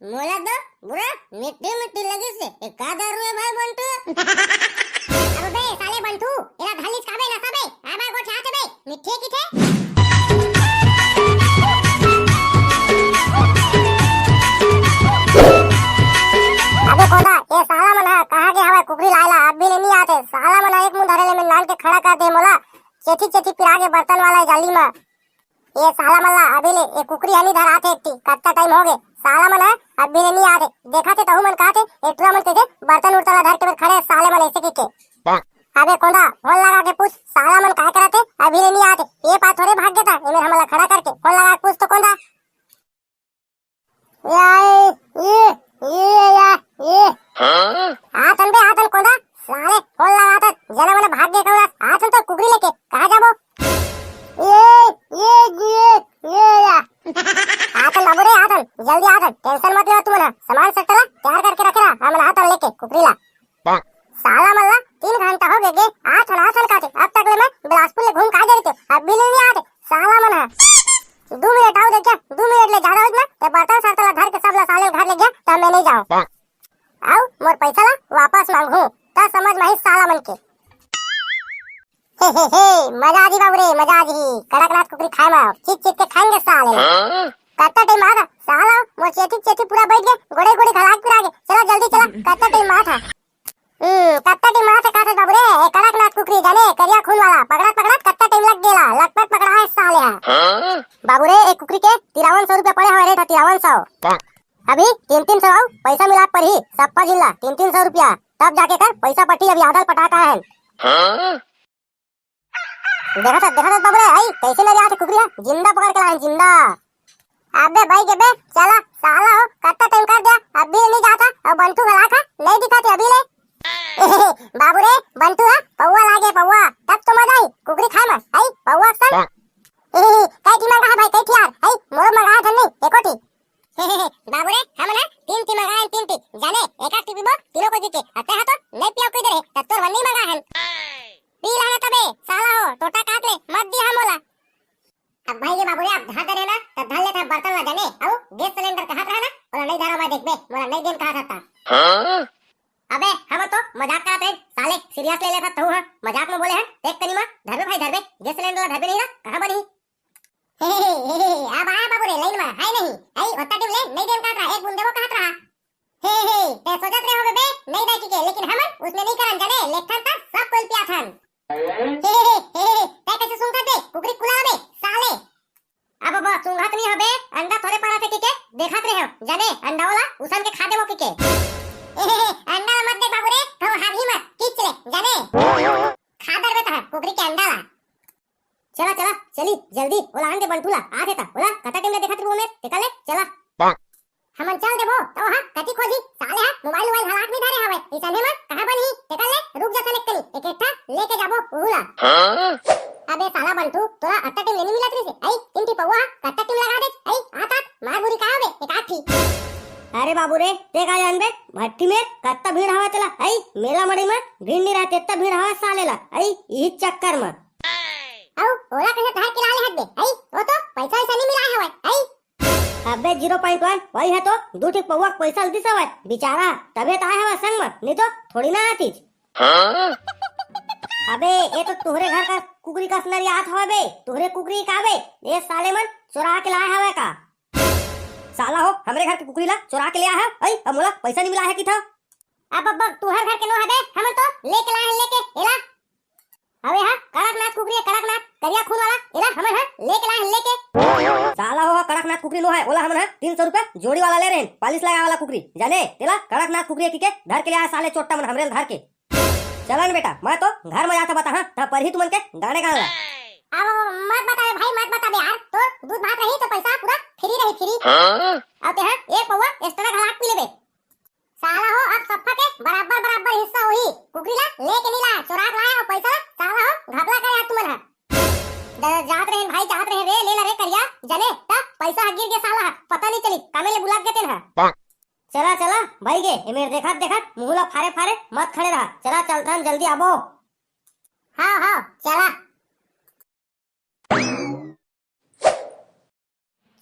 मोला तो बुरा मिट्टी मिट्टी लगी से का दारू है भाई बंटू। अबे साले बंटू एरा धालिस काबे ना सबे आबा गो छाते बे मिठे किथे। अबे कोदा ये साला मना कहां के हवा कुकरी लायला अब भी नहीं आते। साला मना एक मुंह धरेले में नान के खड़ा कर दे मोला चेठी चेठी पिरा के बर्तन वाला जाली में। ये साला मल्ला अभी ले ये कुकरी हनी धर आते इतनी कत्ता टाइम हो गए। साला मना अभी नहीं आते देखा थे तहु मन कहते एटरा मन के बर्तन उड़तला धर के खड़े साले मन ऐसे के। अबे कोदा फोन लगा के पूछ साला मन काय करते अभी नहीं आते। ये बात थोड़े भाग गया इन्हें हमला खड़ा करके फोन लगा के पूछ तो कोदा ये आतन बे आतन कोदा साले फोन लगा था जना मन भाग गए कोदा आतन तो कुकरी लेके कहां जाबो। ये आतन बाबू रे आतन जल्दी आतन टेंशन मत लो तुम ना सामान सटला तैयार करके रख रहा हम आतन लेके कुकरी ला। साला मल्ला 3 घंटा हो गए आतन आतन काटे अब तक ले मैं बिलासपुर ले घूम का जा रही अब भी नहीं आते। साला मना 2 मिनट आओ देखा 2 मिनट ले ज्यादा हो ना तो बर्तन सटला घर के सब ला साले घर ले गया तब मैं नहीं जाऊं आओ मोर पैसा ला वापस मांगू ता समझ में साला मन के। हे मजा आ जी बाबू रे मजा आ जी कड़कनाथ कुकरी खाए में चीट चीट के खाएंगे साले कत्ता टाइम आ साला मोर चेटी चेटी पूरा बैठ गए गोड़े गोड़े खलाक पिरा गए चला जल्दी चला कत्ता टाइम आ था कत्ता टाइम आ था का बाबू रे कड़कनाथ कुकरी जाने करिया खून वाला पकड़ा पकड़ा कत्ता टाइम लग गेला लटपट पकड़ा है साले हां बाबू रे एक कुकरी के 5300 रुपया पड़े हमारे था 5300 अभी 300 आओ पैसा मिला पर ही सप्पा जिला 300 रुपया तब जाके कर पैसा पट्टी अभी आधा पटाता है। देखा था बाबू रे आई कैसे ले जाते कुकरी जिंदा पकड़ के लाए जिंदा। अबे भाई के बे चला साला हो कत्ता टाइम कर दिया अब भी नहीं जाता और बंटू गला खा नहीं दिखाते अभी ले बाबू रे बंटू है पौवा लागे पौवा तब तो मजा आई कुकरी खाए में आई पौवा सन काय की मंगा भाई कई यार आई मोर मंगा था नहीं एकोटी बाबू रे हम ना 3 मंगाए 3 जाने एक आठ पीबो तीनों को जीते अते हा तो नहीं पियो किधर है तब तो वन्नी मंगा है पी लाना तबे साला हो टोटा काट ले मत दिया मोला। अब भाई ये बाबू रे आप धार दे ना तब धार ले था बर्तन ला जाने आओ गैस सिलेंडर कहां रहा ना बोला नहीं धारा मैं देख बे मोला नहीं देन कहा था। हां अबे हम तो मजाक करते हैं साले सीरियस ले लेता तू हां मजाक में बोले हैं देख कनीमा धर बे भाई धर बे गैस सिलेंडर धर बे नहीं ना कहां बनी अब आया बाबू रे लाइन में है नहीं आई होता टिम ले नहीं देन काट रहा एक बूंदे वो काट रहा ते सोचत रहे हो बे नहीं देखी के लेकिन हम उसने नहीं करन जाने लेखन था सब कोई पिया था ते कैसे सुंगा दे कुकरी कुला बे साले अब बाबा सुंगात नहीं हबे अंडा थोड़े पड़ा थे के देखत रहे हो जाने अंडा वाला उसन के खा देबो के अंडा मत दे बाबू रे तो हाथ ही मत खींच ले जाने खा दर बेटा कुकरी के अंडा ला चला चला चली जल्दी ओला अंडे बंटूला आ देता ओला कता टाइम ले देखत रहो मैं निकल ले चला हमन चल देबो तो हां कति खोजी साले हां मोबाइल हालात नहीं धरे हवे इसने में कहां बनी निकल ले रुक जा कनेक्ट करी इकट्ठा लेके जाबो उला। हां अबे साला बंटू तोरा अट्टा टीम लेनी मिलत रही आई इंटी पौवा कत्ता टीम लगा दे आई आता मार बुरी का हवे एक आठी। अरे बाबू रे ते का जान बे भट्टी में कत्ता भीड़ हवा चला आई मेला मड़ी में भीड़ नहीं रहते इतना भीड़ हवा सालेला आई ई चक्कर में आओ ओला कैसे धार के लाले हट बे आई वो तो पैसा ऐसा नहीं मिला हवे आई अबे 0.1 वही है तो दूठी पौवा पैसा दिस हवे बेचारा तबे तो आया हवा संग में नहीं तो थोड़ी ना आती। हां अबे ये तो तोहरे घर का कुकरी का सनर याद हवे बे तोहरे कुकरी का बे ये साले मन चुरा के लाया हवे का साला हो हमरे घर की कुकरी ला चुरा के लिया है आई अब मोला पैसा नहीं मिला है की था अब तोहर घर के नो हबे हम तो लेके लाए लेके एला अबे हां कड़कनाथ कुकरी कड़कनाथ करिया खून वाला एला हमन हां लेके लाए लेके साला हो कड़कनाथ कुकरी नो है ओला हमन 300 रुपया जोड़ी वाला ले रहे पालिश लगा वाला कुकरी जाने तेला कड़कनाथ कुकरी के घर के लिए साले चोट्टा मन हमरे घर के चलन बेटा मैं तो घर में जाता बता हां तब पर ही तुमन के गाने गा अब मत बता भाई मत बता बे यार तो दूध भात रही तो पैसा पूरा फ्री रही फ्री अब ते हां एक पौवा एक्स्ट्रा घलाक पी लेबे साला हो अब सबका के बराबर बराबर हिस्सा हुई कुकरी ला लेके नहीं ला चोरा लाया हो पैसा साला हो घपला कर यार तुमन जात रहे भाई जात रहे रे ले ला रे करिया जाने तब पैसा गिर गया साला पता नहीं चली कामे ले बुला देते ना चला चला भाई गे ए मेरे देखत मुहला फारे फारे मत खड़े रहा चला चलता जल्दी आबो हां चला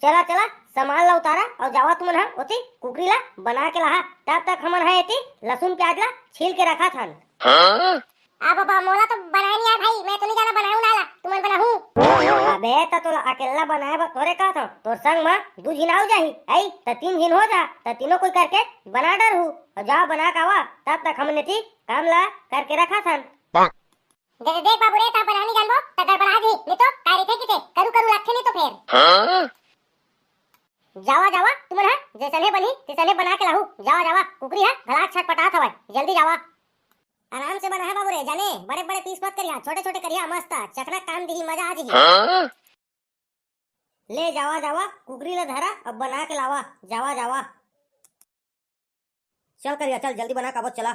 चला सामान ला उतारा और जावा तुमन हा ओती कुकरी ला बना के लाहा। तब तक हमन हा एती लहसुन प्याज ला छील के रखा थन। आ बाबा मोला तो बनाए नहीं आया भाई, मैं तो नहीं जाना बनाऊं नाला, तुमन बनाहूं। अबे त तोला अकेला बनाए बर थोड़े का था, तोर संग में दू झिन आउ जाही आई त तीन झिन हो जा, त तीनों कोई करके बना डर हूँ और जा बना के आवा। तब तक हमने थी काम ला करके रखा था। देख बाबू रे, ता बनानी जानबो त गड़बड़ा जी, नहीं तो कारी थे किते करू करू रखे नहीं तो फिर जावा जावा तुमन हा जैसने बनी तिसने बना के लाहू। जावा जावा कुकरी हा घलाक छटपटात हवय, जल्दी जावा। आराम से बना है बाबू रे, जाने बड़े बड़े पीस मत करिया, छोटे छोटे करिया, मस्त चकना काम दी मजा आ जाही। ले जावा जावा कुकरी ला धरा अब बना के लावा। जावा जावा चल करिया, चल जल्दी बना काबो चला।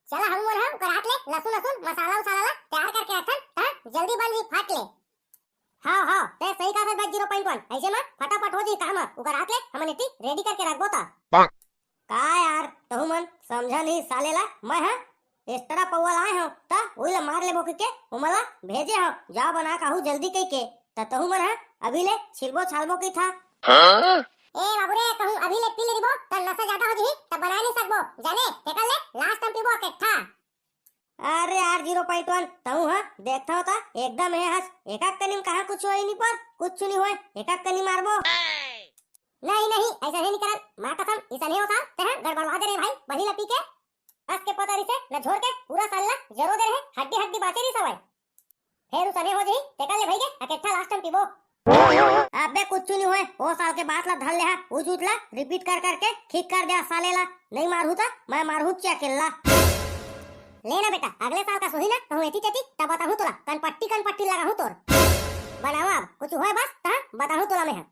चला हम मन हम करात ले लहसुन लहसुन मसाला उसाला ला तैयार करके रखन, हां जल्दी बन जी फाट ले। हां हां ते सही का है 0.1 ऐसे में फटाफट हो जी काम, उकरात ले हमन इतनी रेडी करके रखबो ता। का यार तहु मन समझा नहीं सालेला, मैं हां एक्स्ट्रा पौवा लाए हो ता ओइला मार ले बोके के उमला भेजे हो। जा बना काहू जल्दी कई के त तहु मन हां अभी ले छिलबो छालबो की था। ए बाबू रे कहूं अभी ले पी लेबो त नशा ज्यादा हो जी त बना नहीं सकबो, जाने टेकल ले लास्ट टाइम पीबो इकट्ठा। अरे यार 0.1 तहु हां देखता होता एकदम है हस एकाक कनिम कहां कुछ होई नहीं, पर कुछ नहीं होए एकाक कनी मारबो। नहीं नहीं ऐसा नहीं करन, मां कसम ऐसा नहीं होता ते गड़बड़वा दे रे भाई, बही ला पी के बस के पता रिसे न झोर के पूरा साल ला जरो दे रहे हड्डी हड्डी बाचे री सवाई, फिर उसने हो जी टेकल ले भाई के इकट्ठा लास्ट टाइम पीबो। अबे कुछ नहीं हुए वो साल के बात ला धर ले हा उजूट ला रिपीट कर करके ठीक कर दिया साले ला। नहीं मारू ता मैं मारू क्या केला लेना बेटा, अगले साल का सोही ना कहूं एती तेती तब बताहूं तोला कन पट्टी लगा हूं तोर बनावा कुछ होए बस ता बताहूं तोला मैं।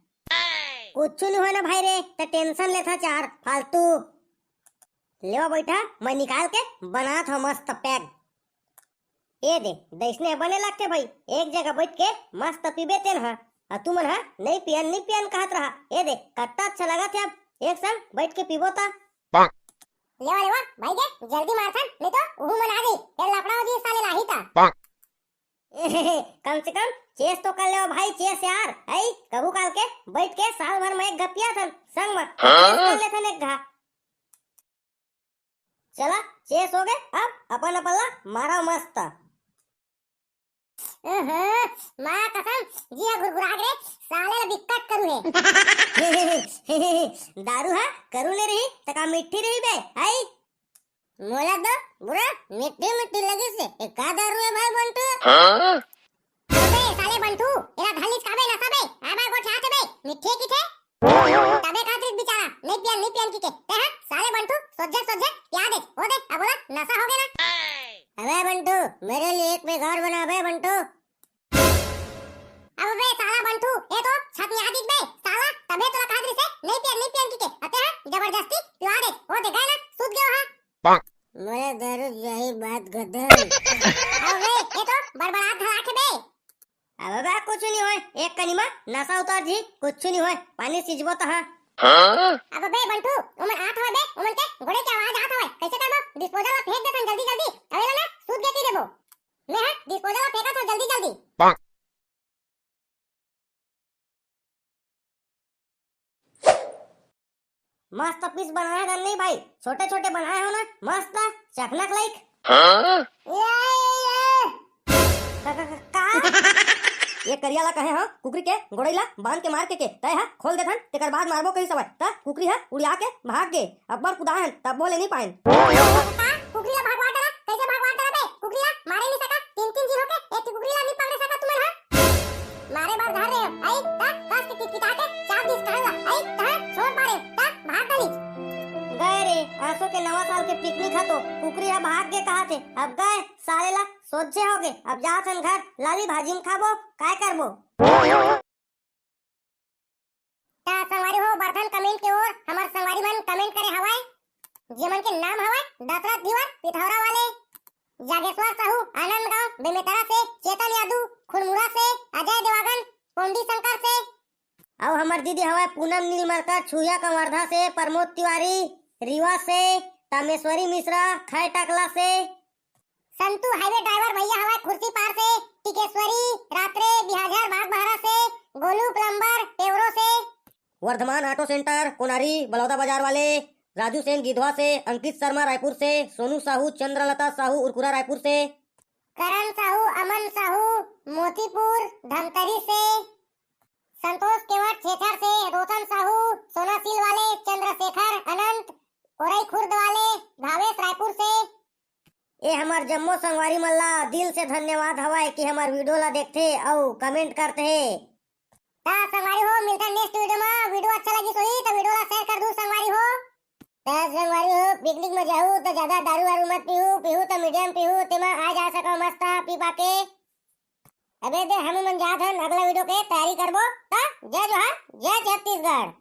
कुछ नहीं हुआ ना भाई रे, तो टेंशन लेता चार फालतू। लेवा बैठा मैं निकाल के बना था मस्त पैक। ये दे दैसने बने लगते भाई, एक जगह बैठ के मस्त पीबे तेन हा और तुम हा नहीं पियन कहत रहा। ये दे कत्ता अच्छा लगा थे, अब एक संग बैठ के पीबो ता। लेवा लेवा भाई के जल्दी मारथन नहीं तो उहु मन आ गई फिर लफड़ा हो जी साले लाही ता। कम से कम चेस तो कर ले भाई, चेस यार आई कबू काल के बैठ के साल भर में एक गपिया था संग में कर ले था एक घा। चला चेस हो गए, अब अपन अपन ला मारा मस्त। मां कसम जिया गुरगुरा रे साले ला बिक्कट करू है। दारू हा करू ले रही तका मिट्टी रही बे आई मोला दो बुरा मिट्टी मिट्टी लगी से एक का दारू है भाई बंटू। अबे साले बंटू एला घालिस काबे ना सबे आबा गो छाते बे मिठे की थे तबे खातिर बेचारा नहीं पियन की के ते हा साले बंटू सोजे प्या दे हो दे अब बोला नशा हो गया ना। अबे बंटू मेरे लिए एक बेघर बना बे बंटू। अब बे साला बंटू ये तो छत में आदित बे साला तबे तोला खातिर से नहीं पियन की के अते हा जबरदस्ती पिया दे हो दे गए ना सूत गयो हा मेरे दारू यही बात गदर। अबे ये तो बड़बड़ात धरा के बे। अब बे कुछ नहीं होए, एक कनिमा नशा उतार जी कुछ नहीं होए, पानी सिजबो ता। अब बे बंटू उमन आत होए बे उमन के घोड़े की आवाज आत होए कैसे करबो डिस्पोजल में फेंक देथन जल्दी जल्दी अबे ना सूत गेती देबो मैं हा डिस्पोजल में फेंका तो जल्दी जल्दी। मस्त पीस बनाया था नहीं भाई, छोटे छोटे बनाए हो ना मस्त चकनक लाइक। ये करियाला कहे हां कुकरी के गोड़ैला बांध के मार के तय हा खोल देथन तेकर बाद मारबो कही सवय त कुकरी हा उड़िया के भाग गे अब्बर कुदाहन तब बोले नहीं पाइन। कुकरी ला भगवा डरा कैसे भगवा डरा बे कुकरी ला मारे नहीं सका तीन जी होके एक कुकरी ला नहीं पकड़ सका तुमन हा मारे बार धर रहे हो आई ता कस के किटा के चार दिस कहला आई ता छोड़ पारे ता भाग गली गए रे आसो के नवा साल के पिकनिक हा तो कुकरी हा भाग के कहा थे अब गए साले ला सोचे हो गए अब जाथन घर लाली भाजी में खाबो काय करबो। ता संगवारी हो बर्धन कमेंट के ओर हमार संगवारी मन कमेंट करे हवाय जेमन के नाम हवाय दशरथ धीवर पिथौरा वाले, जागेश्वर साहू आनंद गांव बेमेतरा से, चेतन यादव खुरमुरा से, अजय देवागन पोंडी शंकर से और हमार दीदी हवाय पूनम नीलमरकर छुया कवर्धा से, प्रमोद तिवारी रीवा से, तामेश्वरी मिश्रा खै टकला से, संतू हाईवे ड्राइवर भैया हवाय खुर्सी पार से, टिकेश्वरी रात्रे बिहाजर बाग बहरा से, गोलू प्लम्बर पेवरो से, वर्धमान ऑटो सेंटर कोनारी बलौदा बाजार वाले, राजू सेन गिधवा से, अंकित शर्मा रायपुर से, सोनू साहू चंद्रलता साहू उरकुरा रायपुर से, करण साहू अमन साहू मोतीपुर धमतरी से, संतोष केवट छेछर से, रोशन साहू सोनासील वाले, चंद्रशेखर अनंत ओरई खुर्द वाले, भावेश रायपुर से। ये हमार जम्मो संगवारी मल्ला दिल से धन्यवाद हवाए कि हमार वीडियो ला देखते और कमेंट करते है। ता संगवारी हो मिलता नेक्स्ट वीडियो में। वीडियो अच्छा लगी सोई तो वीडियो ला शेयर कर दू संगवारी हो। ता संगवारी हो पिकनिक में जाऊ तो ज्यादा दारू वारू मत पीहू तो मीडियम पीहू तेमा आ जा सको मस्त पी पाके। अबे दे हम मन जात हन अगला वीडियो के तैयारी करबो ता जय जोहार जय छत्तीसगढ़।